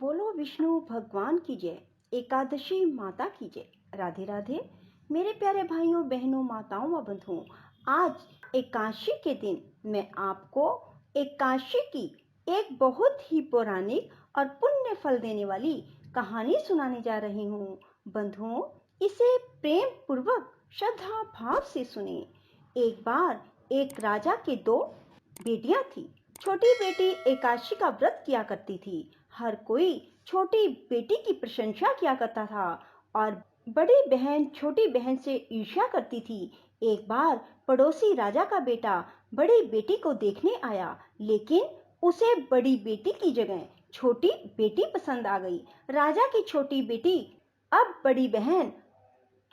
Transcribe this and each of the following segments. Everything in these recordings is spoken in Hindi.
बोलो विष्णु भगवान की जय। एकादशी माता की जय। राधे राधे मेरे प्यारे भाइयों बहनों माताओं व बंधुओं। आज एकादशी के दिन मैं आपको एकादशी की एक बहुत ही पौराणिक और पुण्य फल देने वाली कहानी सुनाने जा रही हूँ। बंधुओं, इसे प्रेम पूर्वक श्रद्धा भाव से सुने। एक बार एक राजा के दो बेटियां थी। छोटी बेटी एकादशी का व्रत किया करती थी। हर कोई छोटी बेटी की प्रशंसा किया करता था और बड़ी बहन छोटी बहन से ईर्ष्या करती थी। एक बार पड़ोसी राजा का बेटा बड़ी बेटी को देखने आया, लेकिन उसे बड़ी बेटी की जगह छोटी बेटी पसंद आ गई। राजा की छोटी बेटी अब बड़ी बहन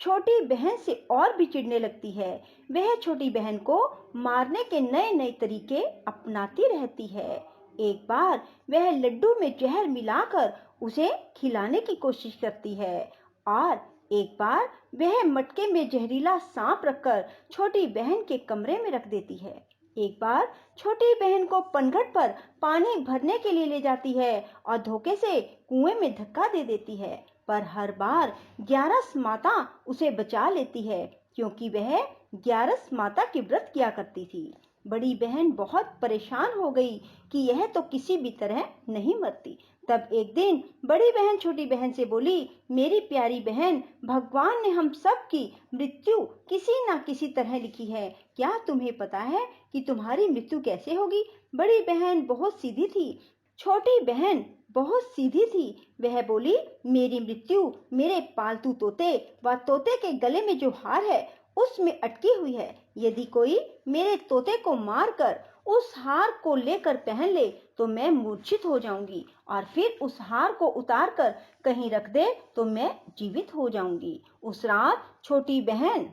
छोटी बहन से और भी चिढ़ने लगती है। वह छोटी बहन को मारने के नए नए तरीके अपनाती रहती है। एक बार वह लड्डू में जहर मिलाकर उसे खिलाने की कोशिश करती है और एक बार वह मटके में जहरीला सांप रखकर छोटी बहन के कमरे में रख देती है। एक बार छोटी बहन को पनघट पर पानी भरने के लिए ले जाती है और धोखे से कुएं में धक्का दे देती है, पर हर बार ग्यारस माता उसे बचा लेती है, क्योंकि वह ग्यारस माता के व्रत किया करती थी। बड़ी बहन बहुत परेशान हो गई कि यह तो किसी भी तरह नहीं मरती। तब एक दिन बड़ी बहन छोटी बहन से बोली, मेरी प्यारी बहन, भगवान ने हम सब की मृत्यु किसी न किसी तरह लिखी है। क्या तुम्हें पता है कि तुम्हारी मृत्यु कैसे होगी? बड़ी बहन बहुत सीधी थी। छोटी बहन बहुत सीधी थी। वह बोली, मेरी मृत्यु मेरे पालतू तोते व तोते के गले में जो हार है उसमें अटकी हुई है। यदि कोई मेरे तोते को मारकर उस हार को लेकर पहन ले तो मैं मूर्छित हो जाऊंगी, और फिर उस हार को उतार कर कहीं रख दे तो मैं जीवित हो जाऊंगी। उस रात छोटी बहन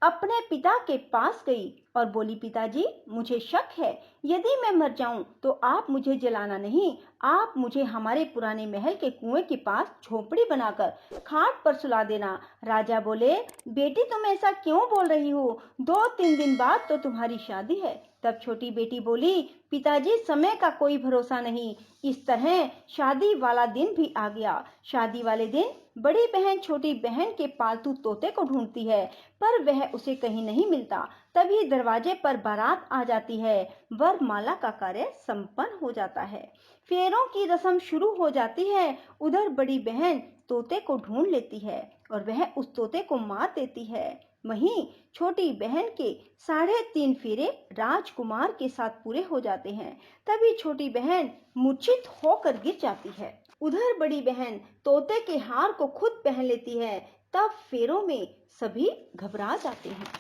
अपने पिता के पास गई और बोली, पिताजी, मुझे शक है, यदि मैं मर जाऊं तो आप मुझे जलाना नहीं, आप मुझे हमारे पुराने महल के कुएं के पास झोपड़ी बनाकर खाट पर सुला देना। राजा बोले, बेटी तुम ऐसा क्यों बोल रही हो? 2-3 दिन बाद तो तुम्हारी शादी है। तब छोटी बेटी बोली, पिताजी, समय का कोई भरोसा नहीं। इस तरह शादी वाला दिन भी आ गया। शादी वाले दिन बड़ी बहन छोटी बहन के पालतू तोते को ढूंढती है, पर वह उसे कहीं नहीं मिलता। तभी दरवाजे पर बारात आ जाती है। वरमाला का कार्य संपन्न हो जाता है। फेरों की रस्म शुरू हो जाती है। उधर बड़ी बहन तोते को ढूंढ लेती है और वह उस तोते को मार देती है। वहीं छोटी बहन के 3.5 फेरे राजकुमार के साथ पूरे हो जाते हैं। तभी छोटी बहन मूर्छित होकर गिर जाती है। उधर बड़ी बहन तोते के हार को खुद पहन लेती है। तब फेरों में सभी घबरा जाते हैं।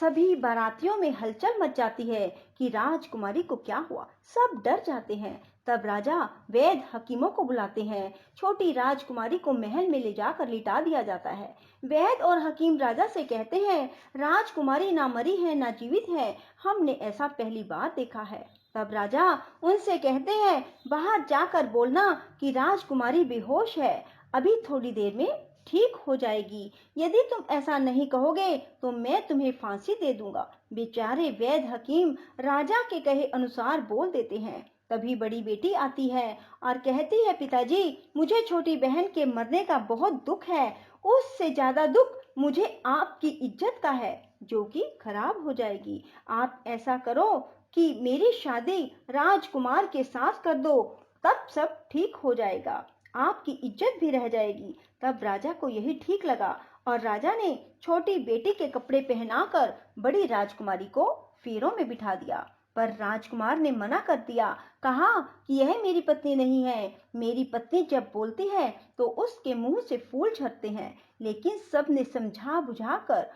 सभी बारातियों में हलचल मच जाती है कि राजकुमारी को क्या हुआ। सब डर जाते हैं। तब राजा वैद्य हकीमों को बुलाते हैं। छोटी राजकुमारी को महल में ले जाकर लिटा दिया जाता है। वैद्य और हकीम राजा से कहते हैं, राजकुमारी ना मरी है ना जीवित है, हमने ऐसा पहली बार देखा है। तब राजा उनसे कहते हैं, बाहर जाकर बोलना कि राजकुमारी बेहोश है, अभी थोड़ी देर में ठीक हो जाएगी। यदि तुम ऐसा नहीं कहोगे तो मैं तुम्हें फांसी दे दूंगा। बेचारे वैद्य हकीम राजा के कहे अनुसार बोल देते हैं। तभी बड़ी बेटी आती है और कहती है, पिताजी, मुझे छोटी बहन के मरने का बहुत दुख है। उससे ज्यादा दुख मुझे आपकी इज्जत का है, जो कि खराब हो जाएगी। आप ऐसा करो कि मेरी शादी राजकुमार के साथ कर दो, तब सब ठीक हो जाएगा, आपकी इज्जत भी रह जाएगी। तब राजा को यही ठीक लगा और राजा ने छोटी बेटी के कपड़े पहनाकर बड़ी राजकुमारी को फेरों में बिठा दिया। पर राजकुमार ने मना कर दिया, कहा कि यह मेरी पत्नी नहीं है। मेरी पत्नी जब बोलती है तो उसके मुंह से फूल झड़ते हैं। लेकिन सबने समझा बुझाकर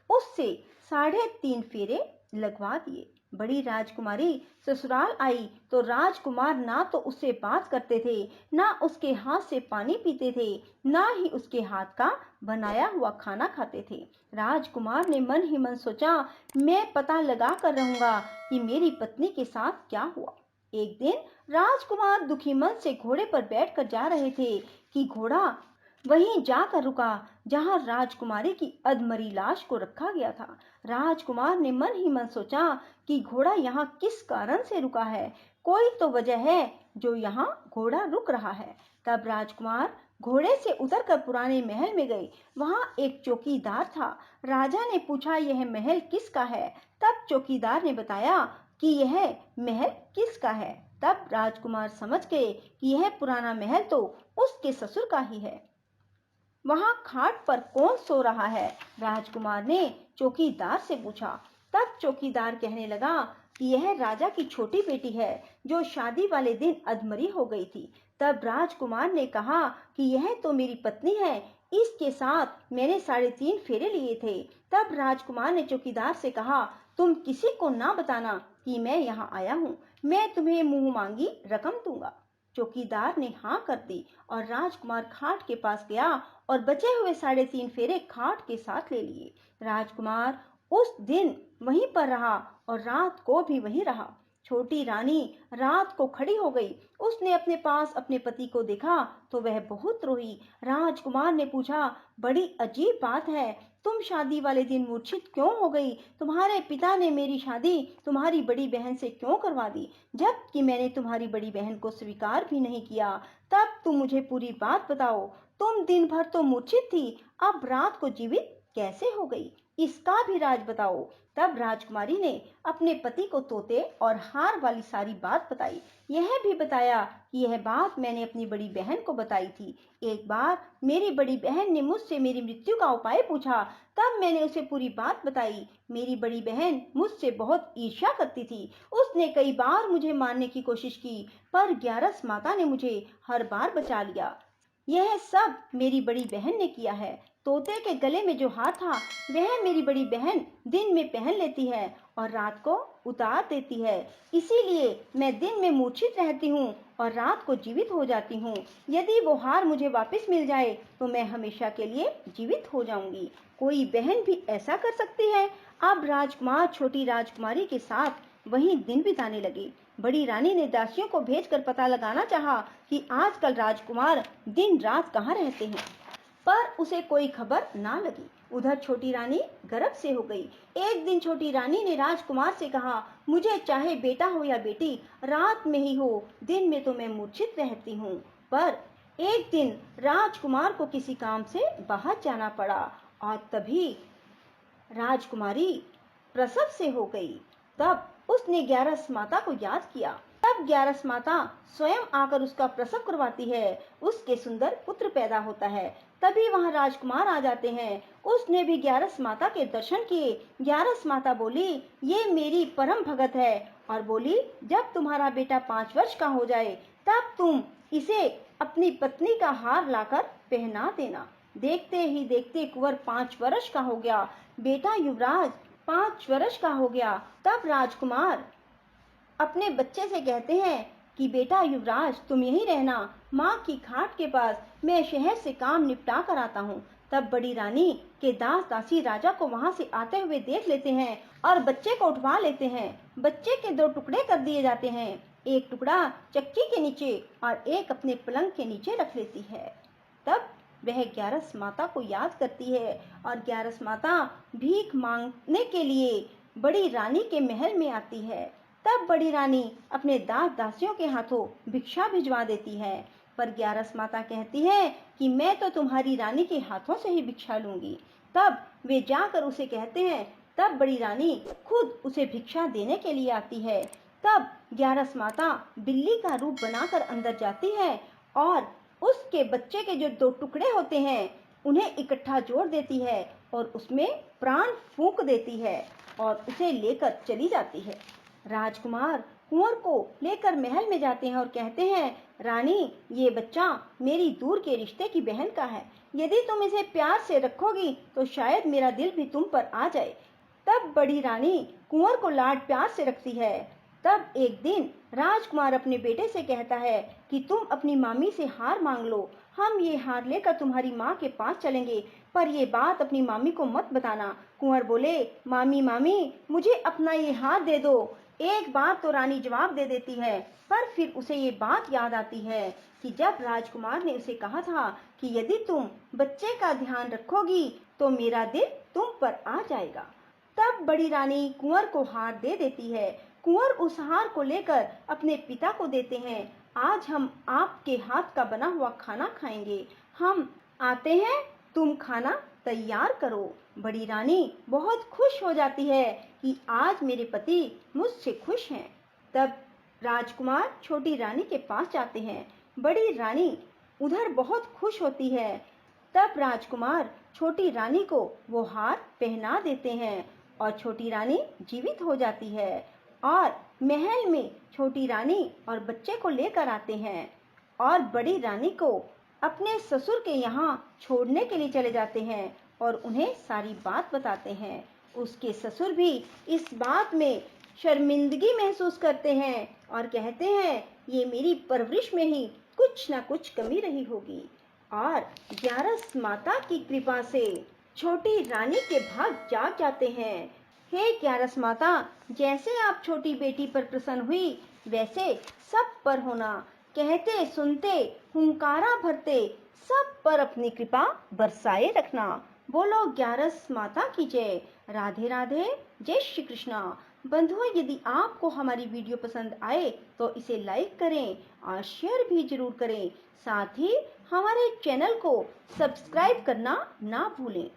उससे 3.5 फेरे लगवा दिए। बड़ी राजकुमारी ससुराल आई तो राजकुमार ना तो उससे बात करते थे, ना उसके हाथ से पानी पीते थे, ना ही उसके हाथ का बनाया हुआ खाना खाते थे। राजकुमार ने मन ही मन सोचा, मैं पता लगा कर रहूंगा कि मेरी पत्नी के साथ क्या हुआ। एक दिन राजकुमार दुखी मन से घोड़े पर बैठकर जा रहे थे कि घोड़ा वहीं जाकर रुका जहां राजकुमारी की अधमरी लाश को रखा गया था। राजकुमार ने मन ही मन सोचा कि घोड़ा यहाँ किस कारण से रुका है। कोई तो वजह है जो यहाँ घोड़ा रुक रहा है। तब राजकुमार घोड़े से उतरकर पुराने महल में गए। वहाँ एक चौकीदार था। राजा ने पूछा, यह महल किसका है? तब चौकीदार ने बताया कि यह महल किसका है। तब राजकुमार समझ गए कि यह पुराना महल तो उसके ससुर का ही है। वहाँ खाट पर कौन सो रहा है? राजकुमार ने चौकीदार से पूछा। तब चौकीदार कहने लगा कि यह राजा की छोटी बेटी है जो शादी वाले दिन अधमरी हो गई थी। तब राजकुमार ने कहा कि यह तो मेरी पत्नी है, इसके साथ मैंने 3.5 फेरे लिए थे। तब राजकुमार ने चौकीदार से कहा, तुम किसी को ना बताना कि मैं यहाँ आया हूँ, मैं तुम्हें मुंह मांगी रकम दूंगा। चौकीदार ने हाँ कर दी और राजकुमार खाट के पास गया और बचे हुए 3.5 फेरे खाट के साथ ले लिए। राजकुमार उस दिन वहीं पर रहा और रात को भी वहीं रहा। छोटी रानी रात को खड़ी हो गई। उसने अपने पास अपने पति को देखा तो वह बहुत रोई। राजकुमार ने पूछा, बड़ी अजीब बात है, तुम शादी वाले दिन मूर्छित क्यों हो गई? तुम्हारे पिता ने मेरी शादी तुम्हारी बड़ी बहन से क्यों करवा दी, जबकि मैंने तुम्हारी बड़ी बहन को स्वीकार भी नहीं किया? तब तुम मुझे पूरी बात बताओ। तुम दिन भर तो मूर्छित थी, अब रात को जीवित कैसे हो गई? इसका भी राज बताओ। तब राजकुमारी ने अपने पति को तोते और हार वाली सारी बात बताई। यह भी बताया कि यह बात मैंने अपनी बड़ी बहन को बताई थी। एक बार मेरी बड़ी बहन ने मुझसे मेरी मृत्यु का उपाय पूछा, तब मैंने उसे पूरी बात बताई। मेरी बड़ी बहन मुझसे बहुत ईर्ष्या करती थी। उसने कई बार मुझे मारने की कोशिश की, पर ग्यारस माता ने मुझे हर बार बचा लिया। यह सब मेरी बड़ी बहन ने किया है। तोते के गले में जो हार था वह मेरी बड़ी बहन दिन में पहन लेती है और रात को उतार देती है। इसीलिए मैं दिन में मूर्छित रहती हूँ और रात को जीवित हो जाती हूँ। यदि वो हार मुझे वापस मिल जाए तो मैं हमेशा के लिए जीवित हो जाऊंगी। कोई बहन भी ऐसा कर सकती है? अब राजकुमार छोटी राजकुमारी के साथ वहीं दिन बिताने लगे। बड़ी रानी ने दासियों को भेजकर पता लगाना चाहा कि आजकल राजकुमार दिन रात कहाँ रहते हैं, पर उसे कोई खबर ना लगी। उधर छोटी रानी गर्भ से हो गई। एक दिन छोटी रानी ने राजकुमार से कहा, मुझे चाहे बेटा हो या बेटी, रात में ही हो, दिन में तो मैं मूर्छित रहती हूँ। पर एक दिन राजकुमार को किसी काम से बाहर जाना पड़ा और तभी राजकुमारी प्रसव से हो गई। तब उसने ग्यारस माता को याद किया। तब ग्यारस माता स्वयं आकर उसका प्रसव करवाती है। उसके सुंदर पुत्र पैदा होता है। तभी वहां राजकुमार आ जाते हैं। उसने भी ग्यारस माता के दर्शन किए। ग्यारस माता बोली, ये मेरी परम भगत है, और बोली, जब तुम्हारा बेटा 5 वर्ष का हो जाए तब तुम इसे अपनी पत्नी का हार लाकर पहना देना। देखते ही देखते कुंवर 5 वर्ष का हो गया। बेटा युवराज 5 वर्ष का हो गया। तब राजकुमार अपने बच्चे से कहते हैं कि बेटा युवराज, तुम यहीं रहना, माँ की खाट के पास, मैं शहर से काम निपटा कर आता हूँ। तब बड़ी रानी के दास दासी राजा को वहां से आते हुए देख लेते हैं और बच्चे को उठवा लेते हैं। बच्चे के 2 टुकड़े कर दिए जाते हैं, एक टुकड़ा चक्की के नीचे और एक अपने पलंग के नीचे रख लेती है। तब वह ग्यारस माता को याद करती है और ग्यारस माता भीख मांगने के लिए बड़ी रानी के महल में आती है। तब बड़ी रानी अपने दास दासियों के हाथों भिक्षा भिजवा देती है, पर ग्यारस माता कहती है कि मैं तो तुम्हारी रानी के हाथों से ही भिक्षा लूंगी। तब वे जाकर उसे कहते हैं। तब बड़ी रानी खुद उसे भिक्षा देने के लिए आती है। तब ग्यारस माता बिल्ली का रूप बनाकर अंदर जाती है और उसके बच्चे के जो 2 टुकड़े होते हैं उन्हें इकट्ठा जोड़ देती है और उसमें प्राण फूंक देती है और उसे लेकर चली जाती है। राजकुमार कुंवर को लेकर महल में जाते हैं और कहते हैं, रानी, ये बच्चा मेरी दूर के रिश्ते की बहन का है। यदि तुम इसे प्यार से रखोगी तो शायद मेरा दिल भी तुम पर आ जाए। तब बड़ी रानी कुंवर को लाड प्यार से रखती है। तब एक दिन राजकुमार अपने बेटे से कहता है कि तुम अपनी मामी से हार मांग लो, हम ये हार लेकर तुम्हारी माँ के पास चलेंगे, पर ये बात अपनी मामी को मत बताना। कुंवर बोले, मामी मामी, मुझे अपना ये हार दे दो। एक बार तो रानी जवाब दे देती है, पर फिर उसे ये बात याद आती है कि जब राजकुमार ने उसे कहा था कि यदि तुम बच्चे का ध्यान रखोगी तो मेरा दिल तुम पर आ जाएगा। तब बड़ी रानी कुंवर को हार दे देती है। कुंवर उस हार को लेकर अपने पिता को देते हैं। आज हम आपके हाथ का बना हुआ खाना खाएंगे। हम आते हैं, तुम खाना तैयार करो। बड़ी रानी बहुत खुश हो जाती है कि आज मेरे पति मुझसे खुश हैं। तब राजकुमार छोटी रानी के पास जाते हैं। बड़ी रानी उधर बहुत खुश होती है। तब राजकुमार छोटी रानी को वो हार पहना देते हैं और छोटी रानी जीवित हो जाती है और महल में छोटी रानी और बच्चे को लेकर आते हैं और बड़ी रानी को अपने ससुर के यहाँ छोड़ने के लिए चले जाते हैं और उन्हें सारी बात बताते हैं। उसके ससुर भी इस बात में शर्मिंदगी महसूस करते हैं और कहते हैं, ये मेरी परवरिश में ही कुछ ना कुछ कमी रही होगी। और ग्यारस माता की कृपा से छोटी रानी के भाग जाग जाते हैं। हे ग्यारस माता, जैसे आप छोटी बेटी पर प्रसन्न हुई, वैसे सब पर होना। कहते सुनते हुंकारा भरते सब पर अपनी कृपा बरसाए रखना। बोलो ग्यारस माता की जय। राधे राधे, जय श्री कृष्णा। बंधुओं, यदि आपको हमारी वीडियो पसंद आए तो इसे लाइक करें और शेयर भी जरूर करें। साथ ही हमारे चैनल को सब्सक्राइब करना ना भूलें।